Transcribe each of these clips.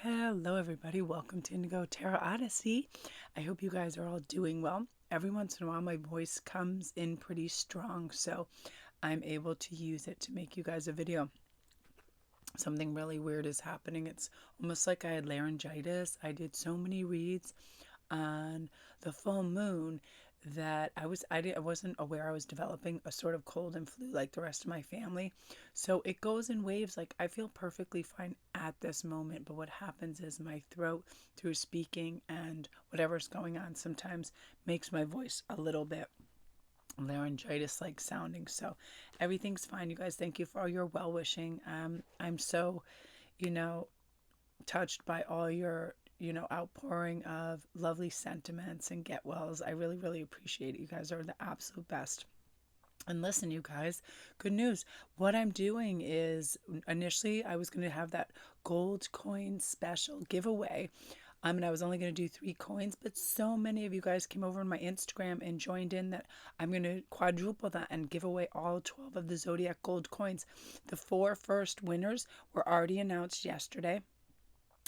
Hello, everybody. Welcome to Indigo Tarot Odyssey. I hope you guys are all doing well. Every once in a while, my voice comes in pretty strong, so I'm able to use it to make you guys a video. Something really weird is happening. It's almost like I had laryngitis. I did so many reads on the full moon that I wasn't aware I was developing a sort of cold and flu like the rest of my family. So it goes in waves. Like I feel perfectly fine at this moment, but what happens is my throat through speaking and whatever's going on sometimes makes my voice a little bit laryngitis like sounding. So everything's fine, you guys. Thank you for all your well wishing. I'm so, you know, touched by all your outpouring of lovely sentiments and get wells. I really, really appreciate it. You guys are the absolute best. And listen, you guys, good news. What I'm doing is initially I was going to have that gold coin special giveaway. And I was only going to do 3 coins, but so many of you guys came over on my Instagram and joined in that I'm going to quadruple that and give away all 12 of the Zodiac gold coins. The 4 first winners were already announced yesterday.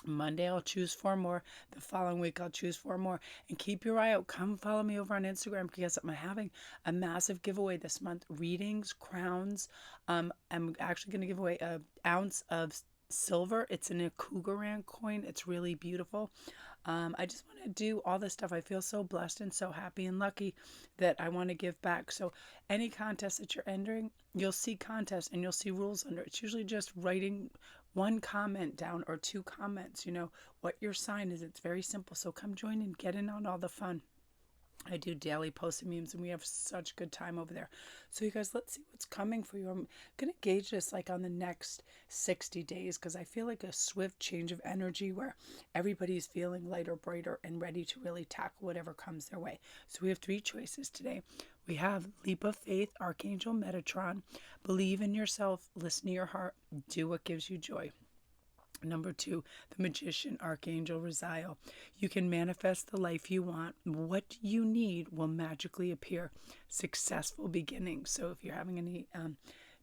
Monday, I'll choose 4 more. The following week, I'll choose 4 more. And keep your eye out. Come follow me over on Instagram because I'm having a massive giveaway this month. Readings, crowns. I'm actually going to give away an ounce of silver. It's in a Cougaran coin. It's really beautiful. I just want to do all this stuff. I feel so blessed and so happy and lucky that I want to give back. So any contest that you're entering, you'll see contests and you'll see rules under it. It's usually just writing 1 comment down or 2 comments, what your sign is. It's very simple. So come join and get in on all the fun. I do daily posts and memes and we have such a good time over there. So you guys, let's see what's coming for you. I'm going to gauge this like on the next 60 days because I feel like a swift change of energy where everybody's feeling lighter, brighter, and ready to really tackle whatever comes their way. So we have 3 choices today. We have Leap of Faith, Archangel Metatron, Believe in Yourself, Listen to Your Heart, Do What Gives You Joy. Number 2, the Magician, Archangel Raziel. You can manifest the life you want. What you need will magically appear. Successful beginnings. So if you're having any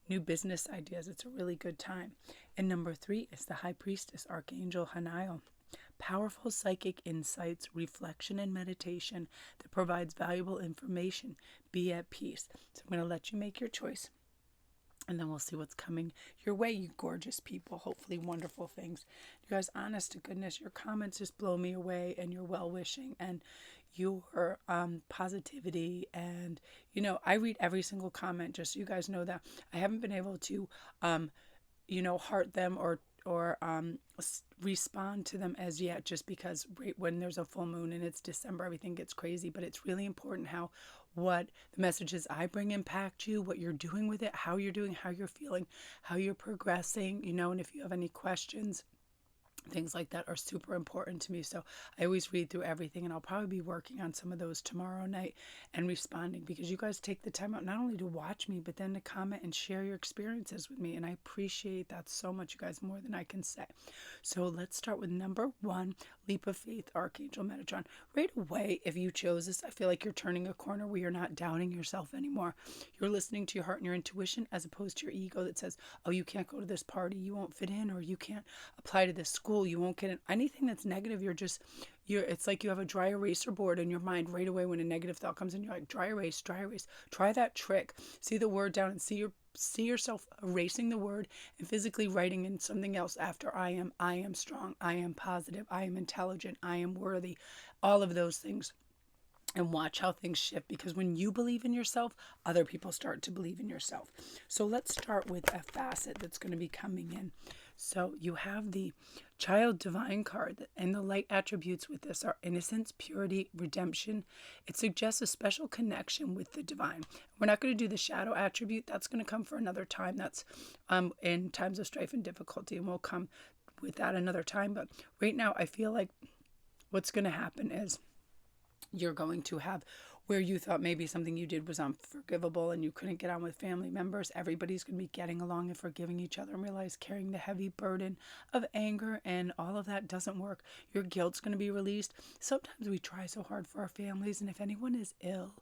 new business ideas, it's a really good time. And number 3 is the High Priestess, Archangel Haniel. Powerful psychic insights, reflection, and meditation that provides valuable information. Be at peace. So I'm going to let you make your choice. And then we'll see what's coming your way, you gorgeous people. Hopefully wonderful things. You guys, honest to goodness, your comments just blow me away, and your well-wishing and your positivity. And, I read every single comment, just so you guys know that. I haven't been able to, heart them or respond to them as yet, just because right when there's a full moon and it's December, everything gets crazy. But it's really important how what the messages I bring impact you, what you're doing with it, how you're doing, how you're feeling, how you're progressing, and if you have any questions, things like that are super important to me. So I always read through everything, and I'll probably be working on some of those tomorrow night and responding, because you guys take the time out not only to watch me, but then to comment and share your experiences with me. And I appreciate that so much, you guys, more than I can say. So let's start with number 1, Leap of Faith, Archangel Metatron. Right away, if you chose this, I feel like you're turning a corner where you're not doubting yourself anymore. You're listening to your heart and your intuition as opposed to your ego that says, oh, you can't go to this party, you won't fit in, or you can't apply to this school, you won't get in. Anything that's negative, it's like you have a dry eraser board in your mind. Right away when a negative thought comes in, you're like, dry erase. Try that trick. See the word down and see yourself erasing the word and physically writing in something else after I am strong, I am positive, I am intelligent, I am worthy, all of those things. And watch how things shift, because when you believe in yourself, other people start to believe in yourself. So let's start with a facet that's going to be coming in. So you have the Child Divine card, and the light attributes with this are innocence, purity, redemption. It suggests a special connection with the divine. We're not going to do the shadow attribute. That's going to come for another time. That's in times of strife and difficulty, and we'll come with that another time. But right now, I feel like what's going to happen is you're going to have where you thought maybe something you did was unforgivable and you couldn't get on with family members. Everybody's going to be getting along and forgiving each other, and realize carrying the heavy burden of anger and all of that doesn't work. Your guilt's going to be released. Sometimes we try so hard for our families, and if anyone is ill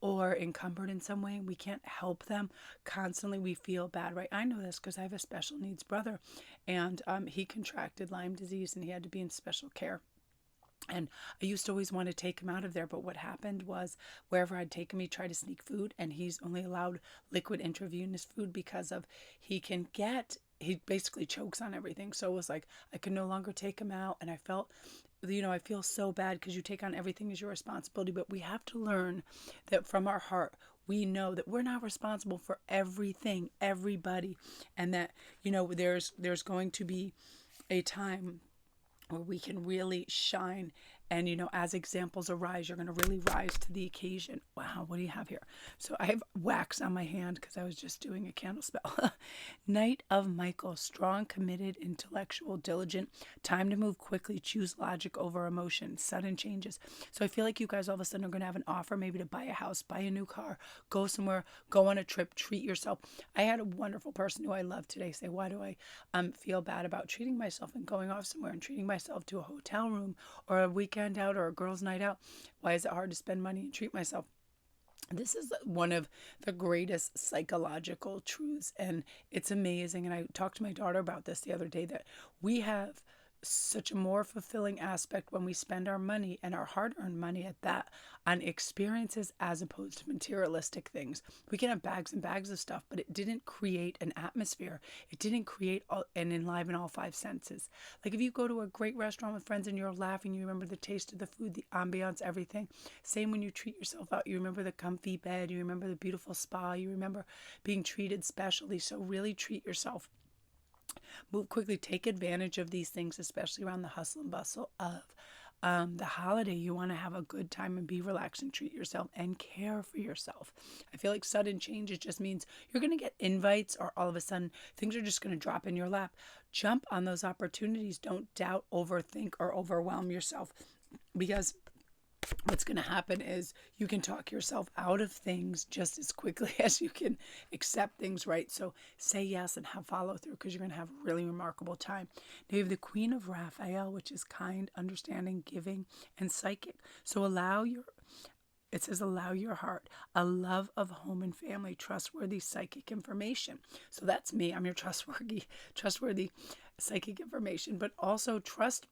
or encumbered in some way, we can't help them. Constantly we feel bad, right? I know this because I have a special needs brother, and he contracted Lyme disease and he had to be in special care. And I used to always want to take him out of there, but what happened was wherever I'd take him, he'd try to sneak food, and he's only allowed liquid intravenous food because of he basically chokes on everything. So it was like I could no longer take him out, and I felt, I feel so bad because you take on everything as your responsibility, but we have to learn that from our heart, we know that we're not responsible for everything, everybody, and that, there's going to be a time where we can really shine. And, as examples arise, you're going to really rise to the occasion. Wow, what do you have here? So I have wax on my hand because I was just doing a candle spell. Knight of Michael, strong, committed, intellectual, diligent, time to move quickly, choose logic over emotion, sudden changes. So I feel like you guys all of a sudden are going to have an offer maybe to buy a house, buy a new car, go somewhere, go on a trip, treat yourself. I had a wonderful person who I love today say, why do I feel bad about treating myself and going off somewhere and treating myself to a hotel room or a weekend out or a girl's night out? Why is it hard to spend money and treat myself? This is one of the greatest psychological truths, and it's amazing. And I talked to my daughter about this the other day, that we have such a more fulfilling aspect when we spend our money, and our hard-earned money at that, on experiences as opposed to materialistic things. We can have bags and bags of stuff, but it didn't create an atmosphere. It didn't create and enliven all five senses. Like if you go to a great restaurant with friends and you're laughing, you remember the taste of the food, the ambiance, everything. Same when you treat yourself out. You remember the comfy bed. You remember the beautiful spa. You remember being treated specially. So really treat yourself. Move quickly, take advantage of these things, especially around the hustle and bustle of the holiday. You want to have a good time and be relaxed and treat yourself and care for yourself. I feel like sudden change, it just means you're going to get invites, or all of a sudden things are just going to drop in your lap. Jump on those opportunities. Don't doubt, overthink, or overwhelm yourself, because what's going to happen is you can talk yourself out of things just as quickly as you can accept things, right? So say yes and have follow through, because you're going to have a really remarkable time. Now you have the Queen of Raphael, which is kind, understanding, giving, and psychic. So allow your heart, a love of home and family, trustworthy psychic information. So that's me. I'm your trustworthy psychic information, but also trust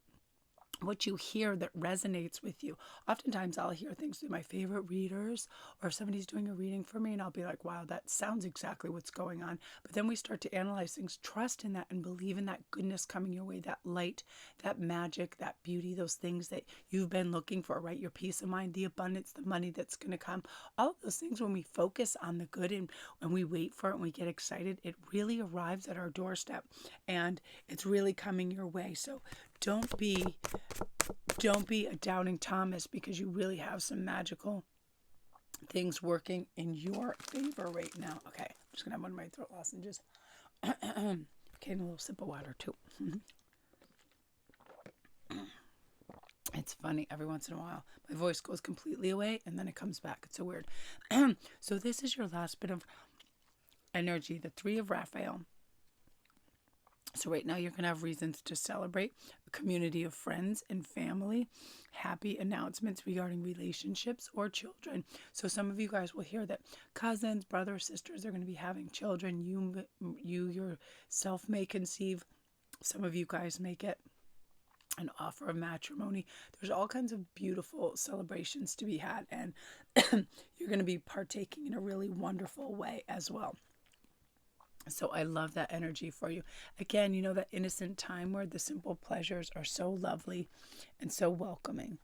what you hear that resonates with you. Oftentimes I'll hear things through my favorite readers, or if somebody's doing a reading for me, and I'll be like, wow, that sounds exactly what's going on. But then we start to analyze things, trust in that, and believe in that goodness coming your way, that light, that magic, that beauty, those things that you've been looking for, right? Your peace of mind, the abundance, the money that's going to come, all of those things. When we focus on the good and when we wait for it and we get excited, it really arrives at our doorstep, and it's really coming your way. So don't be a doubting Thomas, because you really have some magical things working in your favor right now. Okay, I'm just going to have one of my throat lozenges. Okay, and a little sip of water too. It's funny, every once in a while, my voice goes completely away and then it comes back. It's so weird. So this is your last bit of energy, the Three of Raphael. So right now you're going to have reasons to celebrate a community of friends and family, happy announcements regarding relationships or children. So some of you guys will hear that cousins, brothers, sisters are going to be having children. You yourself may conceive. Some of you guys may get an offer of matrimony. There's all kinds of beautiful celebrations to be had, and you're going to be partaking in a really wonderful way as well. So I love that energy for you. Again, that innocent time where the simple pleasures are so lovely and so welcoming.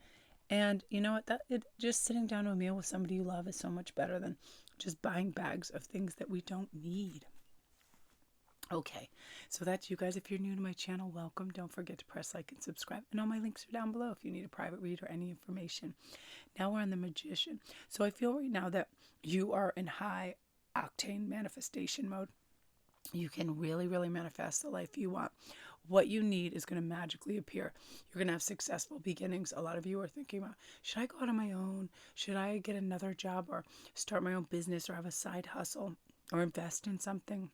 And you know what? Just sitting down to a meal with somebody you love is so much better than just buying bags of things that we don't need. Okay, so that's you guys. If you're new to my channel, welcome. Don't forget to press like and subscribe. And all my links are down below if you need a private read or any information. Now we're on the Magician. So I feel right now that you are in high octane manifestation mode. You can really, really manifest the life you want. what you need is going to magically appear. You're going to have successful beginnings. A lot of you are thinking about, should I go out on my own? Should I get another job or start my own business or have a side hustle or invest in something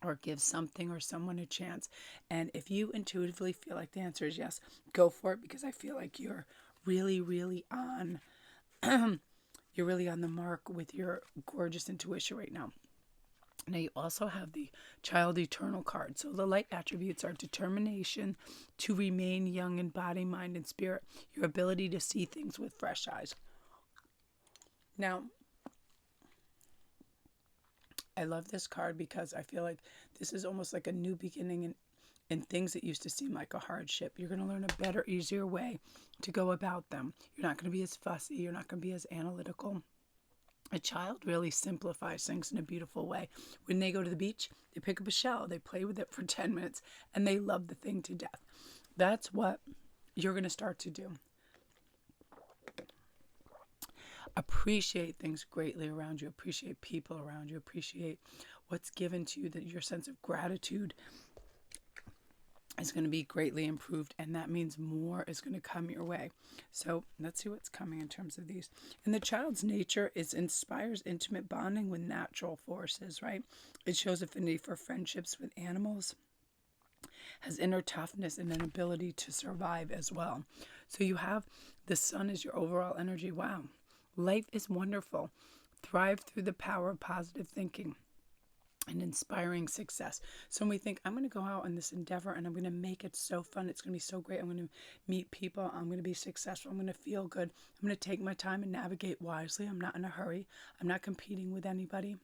or give something or someone a chance? And if you intuitively feel like the answer is yes, go for it, because I feel like you're really, really on you're really on the mark with your gorgeous intuition right now. Now you also have the Child Eternal card. So the light attributes are determination to remain young in body, mind, and spirit. Your ability to see things with fresh eyes. Now, I love this card because I feel like this is almost like a new beginning in things that used to seem like a hardship. You're going to learn a better, easier way to go about them. You're not going to be as fussy. You're not going to be as analytical. A child really simplifies things in a beautiful way. When they go to the beach, they pick up a shell, they play with it for 10 minutes, and they love the thing to death. That's what you're going to start to do. Appreciate things greatly around you. Appreciate people around you. Appreciate what's given to you, that your sense of gratitude is going to be greatly improved, and that means more is going to come your way. So let's see what's coming in terms of these. And the child's nature inspires intimate bonding with natural forces, right? It shows affinity for friendships with animals, has inner toughness and an ability to survive as well. So you have the sun as your overall energy. Wow. Life is wonderful. Thrive through the power of positive thinking and inspiring success. So when we think, I'm going to go out on this endeavor and I'm going to make it so fun, it's going to be so great, I'm going to meet people, I'm going to be successful, I'm going to feel good, I'm going to take my time and navigate wisely, I'm not in a hurry, I'm not competing with anybody.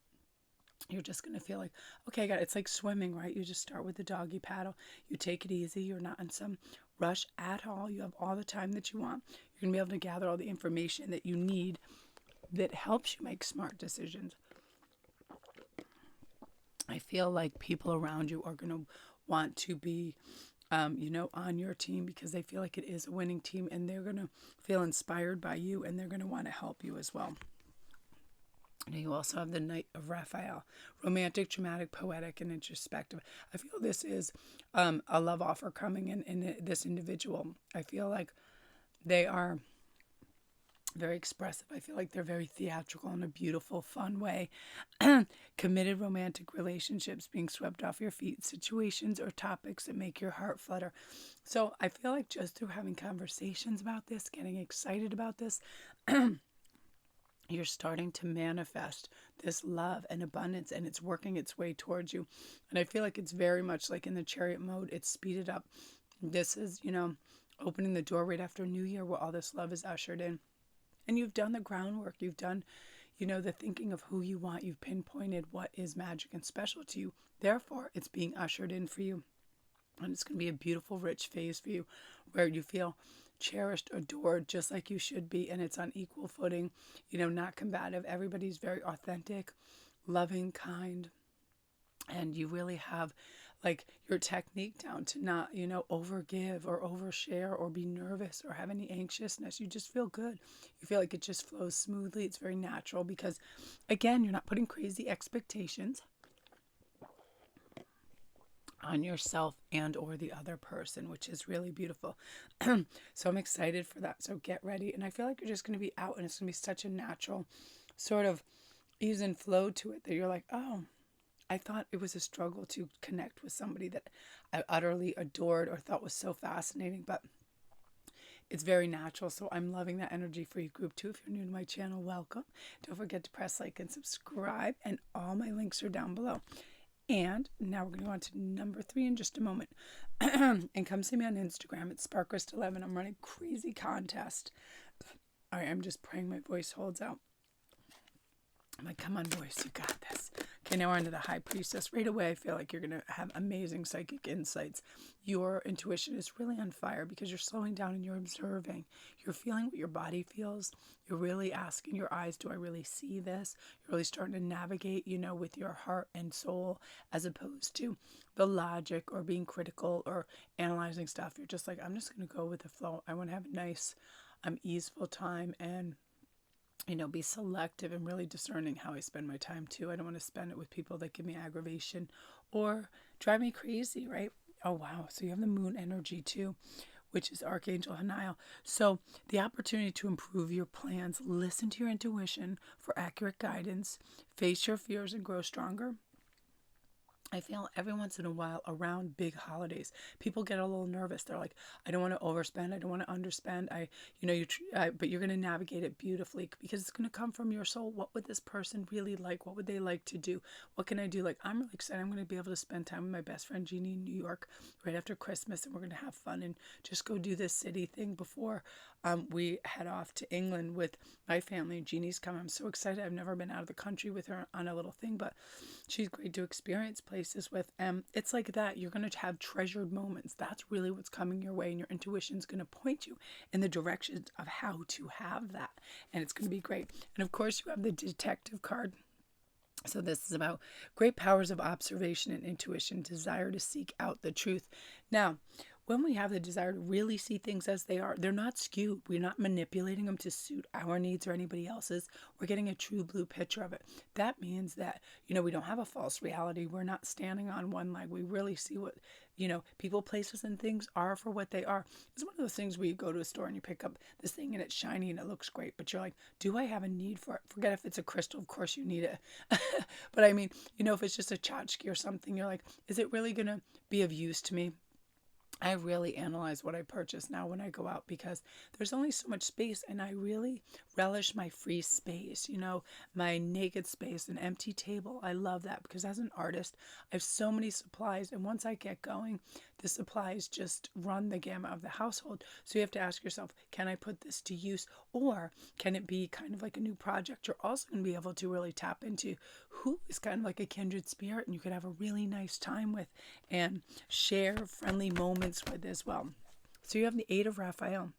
You're just going to feel like, okay, I got it. It's like swimming, right? You just start with the doggy paddle, you take it easy, you're not in some rush at all, you have all the time that you want. You're going to be able to gather all the information that you need that helps you make smart decisions. I feel like people around you are going to want to be, on your team, because they feel like it is a winning team, and they're going to feel inspired by you, and they're going to want to help you as well. Now you also have the Knight of Raphael, romantic, dramatic, poetic, and introspective. I feel this is a love offer coming in this individual. I feel like they are very expressive. I feel like they're very theatrical in a beautiful, fun way. Committed romantic relationships, being swept off your feet, situations or topics that make your heart flutter. So I feel like just through having conversations about this, getting excited about this, you're starting to manifest this love and abundance, and it's working its way towards you. And I feel like it's very much like in the Chariot mode. It's speeded up. This is, opening the door right after New Year, where all this love is ushered in. And you've done the groundwork. You've done, the thinking of who you want. You've pinpointed what is magic and special to you. Therefore, it's being ushered in for you. And it's going to be a beautiful, rich phase for you, where you feel cherished, adored, just like you should be. And it's on equal footing, not combative. Everybody's very authentic, loving, kind. And you really have your technique down to not, overgive or overshare or be nervous or have any anxiousness. You just feel good. You feel like it just flows smoothly. It's very natural because, again, you're not putting crazy expectations on yourself and or the other person, which is really beautiful. So I'm excited for that. So get ready. And I feel like you're just going to be out, and it's going to be such a natural sort of ease and flow to it that you're like, oh, I thought it was a struggle to connect with somebody that I utterly adored or thought was so fascinating, but it's very natural. So I'm loving that energy for you, group 2. If you're new to my channel, welcome. Don't forget to press like and subscribe, and all my links are down below. And now we're going to go on to number 3 in just a moment. And come see me on Instagram at Sparkrist11. I'm running a crazy contest. All right, I'm just praying my voice holds out. I'm like, come on, voice, you got this. Okay, now we're into the High Priestess. Right away, I feel like you're going to have amazing psychic insights. Your intuition is really on fire because you're slowing down and you're observing. You're feeling what your body feels. You're really asking your eyes, do I really see this? You're really starting to navigate, with your heart and soul, as opposed to the logic or being critical or analyzing stuff. You're just like, I'm just going to go with the flow. I want to have a nice, easeful time, and be selective and really discerning how I spend my time too. I don't want to spend it with people that give me aggravation or drive me crazy, right? Oh, wow. So you have the moon energy too, which is Archangel Haniel. So the opportunity to improve your plans, listen to your intuition for accurate guidance, face your fears, and grow stronger. I feel every once in a while around big holidays, people get a little nervous. They're like, I don't want to overspend. I don't want to underspend. But you're going to navigate it beautifully because it's going to come from your soul. What would this person really like? What would they like to do? What can I do? Like, I'm really excited. I'm going to be able to spend time with my best friend, Jeannie, in New York right after Christmas. And we're going to have fun and just go do this city thing before we head off to England with my family. Jeannie's coming. I'm so excited. I've never been out of the country with her on a little thing, but she's great to experience places with. It's like that. You're going to have treasured moments. That's really what's coming your way, and your intuition is going to point you in the direction of how to have that, and it's going to be great. And of course, you have the detective card. So this is about great powers of observation and intuition, desire to seek out the truth. Now, when we have the desire to really see things as they are, they're not skewed. We're not manipulating them to suit our needs or anybody else's. We're getting a true blue picture of it. That means that, we don't have a false reality. We're not standing on one leg. We really see what, people, places, and things are for what they are. It's one of those things where you go to a store and you pick up this thing and it's shiny and it looks great, but you're like, do I have a need for it? Forget if it's a crystal, of course you need it. But I mean, if it's just a tchotchke or something, you're like, is it really going to be of use to me? I really analyze what I purchase now when I go out because there's only so much space, and I really relish my free space, my naked space, an empty table. I love that because as an artist, I have so many supplies, and once I get going, the supplies just run the gamut of the household. So you have to ask yourself, can I put this to use, or can it be kind of like a new project you're also going to be able to really tap into who is kind of like a kindred spirit and you could have a really nice time with and share friendly moments with as well. So you have the Eight of Raphael.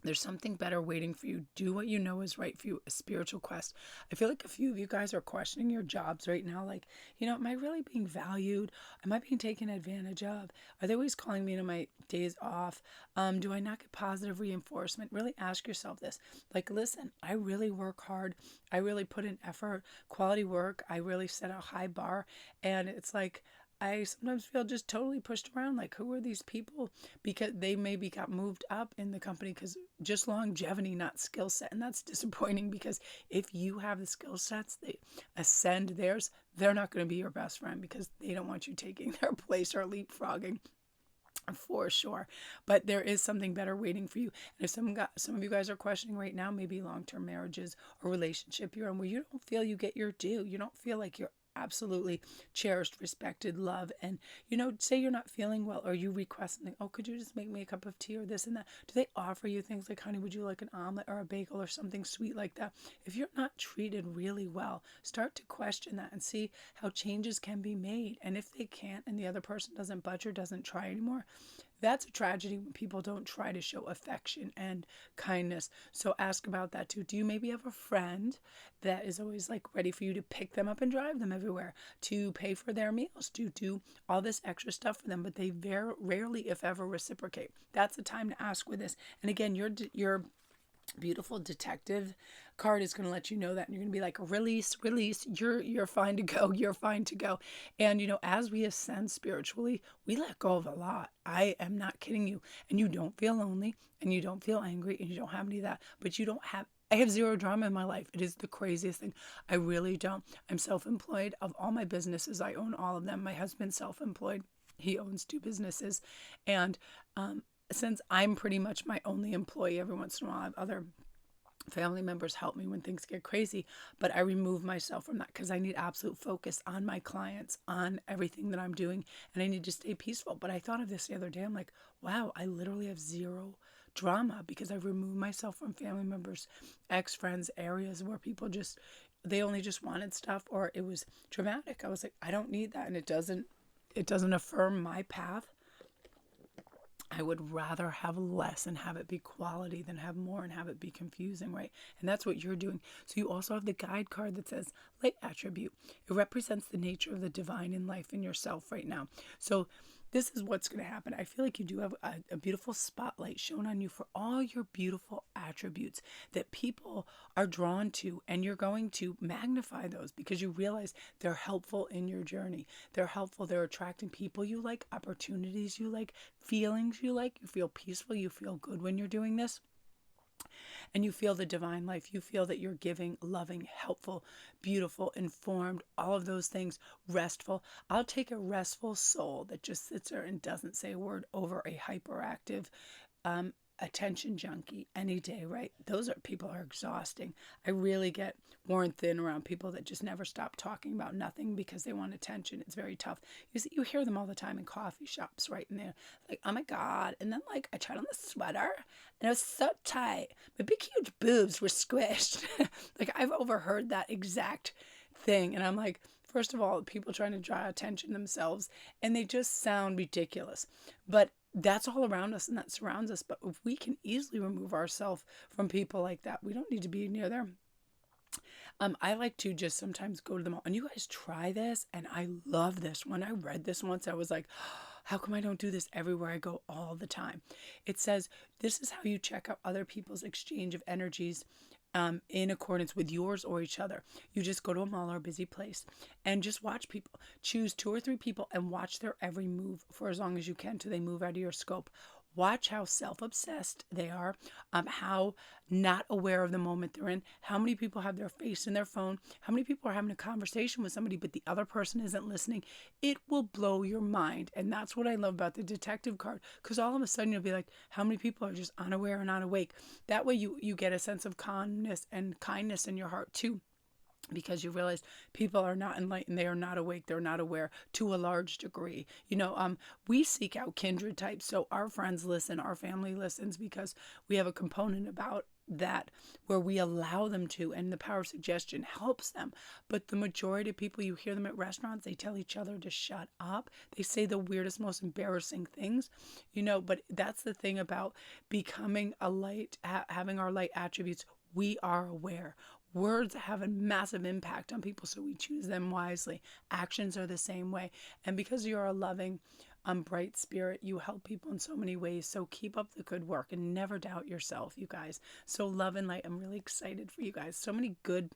There's something better waiting for you. Do what you know is right for you, a spiritual quest. I feel like a few of you guys are questioning your jobs right now. Like, am I really being valued? Am I being taken advantage of? Are they always calling me on my days off? Do I not get positive reinforcement? Really ask yourself this. Like, listen, I really work hard. I really put in effort, quality work. I really set a high bar. And it's like, I sometimes feel just totally pushed around. Like, who are these people? Because they maybe got moved up in the company because just longevity, not skill set. And that's disappointing because if you have the skill sets, they ascend theirs, they're not going to be your best friend because they don't want you taking their place or leapfrogging. For sure. But there is something better waiting for you. And if some of you guys are questioning right now, maybe long-term marriages or relationship you're in where you don't feel you get your due, you don't feel like you're absolutely cherished, respected, loved, and say you're not feeling well or you request something, oh, could you just make me a cup of tea or this and that? Do they offer you things like, honey, would you like an omelet or a bagel or something sweet like that? If you're not treated really well, start to question that and see how changes can be made. And if they can't and the other person doesn't budge or doesn't try anymore, that's a tragedy when people don't try to show affection and kindness. So ask about that too. Do you maybe have a friend that is always like ready for you to pick them up and drive them everywhere, to pay for their meals, to do all this extra stuff for them, but they very rarely, if ever, reciprocate? That's the time to ask with this. And again, your beautiful detective card is going to let you know that, and you're going to be like, release, you're fine to go, and as we ascend spiritually, we let go of a lot. I am not kidding you. And you don't feel lonely, and you don't feel angry, and you don't have any of that, but I have zero drama in my life. It is the craziest thing. I really don't. I'm self-employed. Of all my businesses, I own all of them. My husband's self-employed. He owns 2 businesses, and since I'm pretty much my only employee, every once in a while I have other family members help me when things get crazy, but I remove myself from that because I need absolute focus on my clients, on everything that I'm doing, and I need to stay peaceful. But I thought of this the other day. I'm like, wow, I literally have zero drama because I've removed myself from family members, ex-friends, areas where people they only just wanted stuff or it was dramatic. I was like, I don't need that, and it doesn't affirm my path. I would rather have less and have it be quality than have more and have it be confusing, right? And that's what you're doing. So you also have the guide card that says light attribute. It represents the nature of the divine in life in yourself right now. So this is what's going to happen. I feel like you do have a beautiful spotlight shown on you for all your beautiful attributes that people are drawn to, and you're going to magnify those because you realize they're helpful in your journey. They're helpful. They're attracting people you like, opportunities you like, feelings you like. You feel peaceful. You feel good when you're doing this. And you feel the divine life. You feel that you're giving, loving, helpful, beautiful, informed, all of those things, restful. I'll take a restful soul that just sits there and doesn't say a word over a hyperactive, attention junkie any day, right? Those are people are exhausting. I really get worn thin around people that just never stop talking about nothing because they want attention. It's very tough. You hear them all the time in coffee shops, right? And they're like, oh my God. And then like I tried on the sweater and it was so tight. My big huge boobs were squished. Like I've overheard that exact thing. And I'm like, first of all, people trying to draw attention themselves and they just sound ridiculous. But that's all around us and that surrounds us. But if we can easily remove ourselves from people like that, we don't need to be near them. I like to just sometimes go to the mall, and you guys try this, and I love this. When I read this once, I was like, how come I don't do this everywhere I go all the time? It says, this is how you check out other people's exchange of energies in accordance with yours or each other. You just go to a mall or a busy place and just watch people. Choose 2 or 3 people and watch their every move for as long as you can till they move out of your scope. Watch how self-obsessed they are, how not aware of the moment they're in, how many people have their face in their phone, how many people are having a conversation with somebody but the other person isn't listening. It will blow your mind. And that's what I love about the detective card, because all of a sudden you'll be like, how many people are just unaware and not awake? That way you get a sense of calmness and kindness in your heart too, because you realize people are not enlightened, they are not awake, they're not aware to a large degree. We seek out kindred types, so our friends listen, our family listens, because we have a component about that where we allow them to, and the power of suggestion helps them. But the majority of people, you hear them at restaurants, they tell each other to shut up. They say the weirdest, most embarrassing things, but that's the thing about becoming a light, having our light attributes. We are aware. Words have a massive impact on people, so we choose them wisely. Actions are the same way. And because you're a loving, bright spirit, you help people in so many ways. So keep up the good work and never doubt yourself, you guys. So love and light. I'm really excited for you guys. So many good,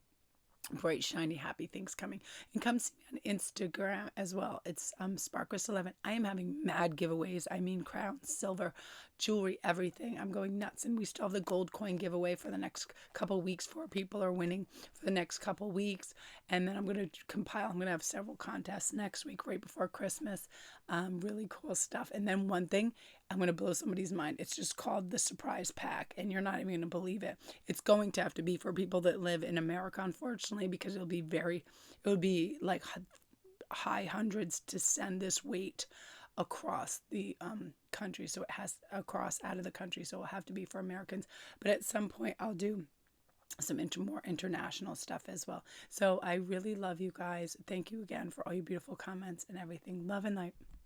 bright, shiny, happy things coming. And come see me on Instagram as well. It's Sparkles11. I am having mad giveaways. I mean, crowns, silver, jewelry, everything. I'm going nuts. And we still have the gold coin giveaway for the next couple weeks. 4 people are winning for the next couple weeks. And then I'm going to I'm going to have several contests next week, right before Christmas. Really cool stuff. And then one thing, I'm going to blow somebody's mind. It's just called the surprise pack, and you're not even going to believe it. It's going to have to be for people that live in America, unfortunately, because it would be like high hundreds to send this weight across the country. So it has across out of the country. So it'll have to be for Americans. But at some point I'll do some more international stuff as well. So I really love you guys. Thank you again for all your beautiful comments and everything. Love and light.